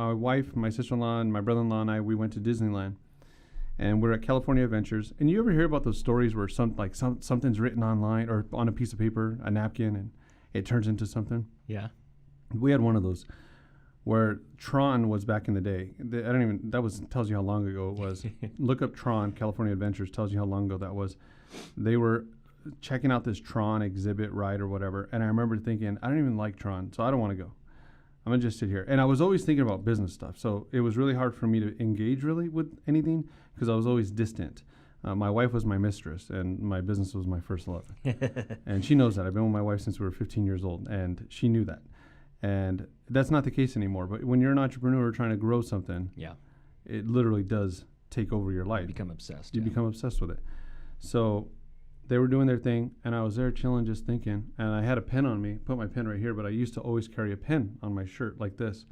my wife, my sister-in-law, and my brother-in-law and I, we went to Disneyland. And we're at California Adventures. And you ever hear about those stories where something's written online or on a piece of paper, a napkin, and it turns into something? Yeah. We had one of those where Tron was back in the day. Tells you how long ago it was. Look up Tron, California Adventures, tells you how long ago that was. They were checking out this Tron exhibit ride or whatever. And I remember thinking, I don't even like Tron, so I don't want to go. I'm going to just sit here. And I was always thinking about business stuff. So it was really hard for me to engage really with anything because I was always distant. My wife was my mistress, and my business was my first love. And she knows that. I've been with my wife since we were 15 years old, and she knew that. And that's not the case anymore. But when you're an entrepreneur trying to grow something, it literally does take over your life. You become obsessed. You become obsessed with it. So they were doing their thing, and I was there chilling, just thinking. And I had a pen on me, put my pen right here, but I used to always carry a pen on my shirt like this.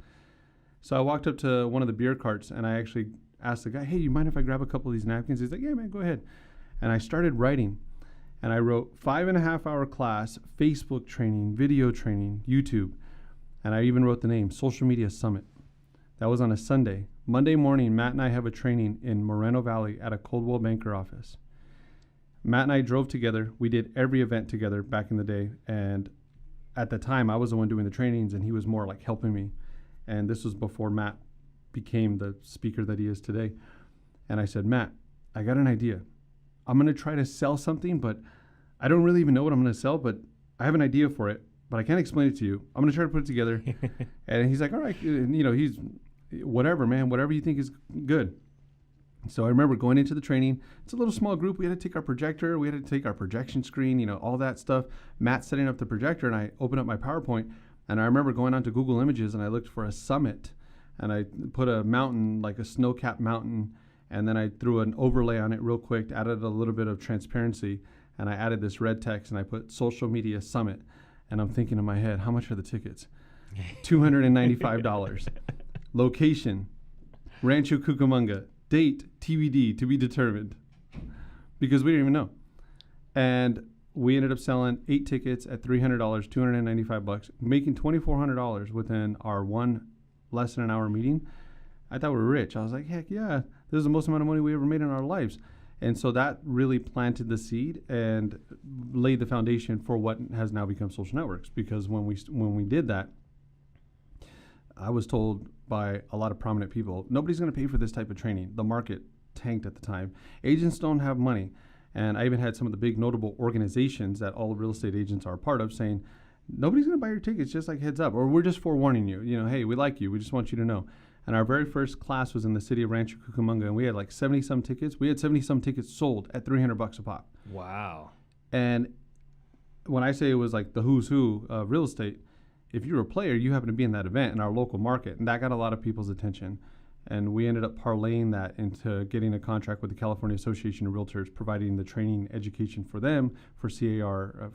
So I walked up to one of the beer carts, and I actually asked the guy, hey, you mind if I grab a couple of these napkins? He's like, yeah, man, go ahead. And I started writing, and I wrote 5.5-hour class, Facebook training, video training, YouTube. And I even wrote the name, Social Media Summit. That was on a Sunday. Monday morning, Matt and I have a training in Moreno Valley at a Coldwell Banker office. Matt and I drove together. We did every event together back in the day. And at the time, I was the one doing the trainings, and he was more like helping me. And this was before Matt became the speaker that he is today. And I said, Matt, I got an idea. I'm going to try to sell something, but I don't really even know what I'm going to sell, but I have an idea for it, but I can't explain it to you. I'm going to try to put it together. And he's like, all right, he's whatever, man, whatever you think is good. So I remember going into the training. It's a little small group. We had to take our projector. We had to take our projection screen, all that stuff. Matt setting up the projector, and I opened up my PowerPoint. And I remember going onto Google Images, and I looked for a summit. And I put a mountain, like a snow-capped mountain. And then I threw an overlay on it real quick, added a little bit of transparency. And I added this red text, and I put Social Media Summit. And I'm thinking in my head, how much are the tickets? $295. Location, Rancho Cucamonga. Date, TBD, to be determined, because we didn't even know. And we ended up selling 8 tickets at $300, $295, making $2,400 within our one less than an hour meeting. I thought we were rich. I was like, heck yeah, this is the most amount of money we ever made in our lives. And so that really planted the seed and laid the foundation for what has now become Social Networks. Because when we did that, I was told by a lot of prominent people, nobody's going to pay for this type of training. The market tanked at the time. Agents don't have money. And I even had some of the big notable organizations that all real estate agents are a part of saying, nobody's going to buy your tickets, just like heads up. Or we're just forewarning you. Hey, we like you. We just want you to know. And our very first class was in the city of Rancho Cucamonga, and we had like 70-some tickets. We had 70-some tickets sold at $300 a pop. Wow. And when I say it was like the who's who of real estate, if you're a player, you happen to be in that event in our local market, and that got a lot of people's attention. And we ended up parlaying that into getting a contract with the California Association of Realtors, providing the training education for them for CAR,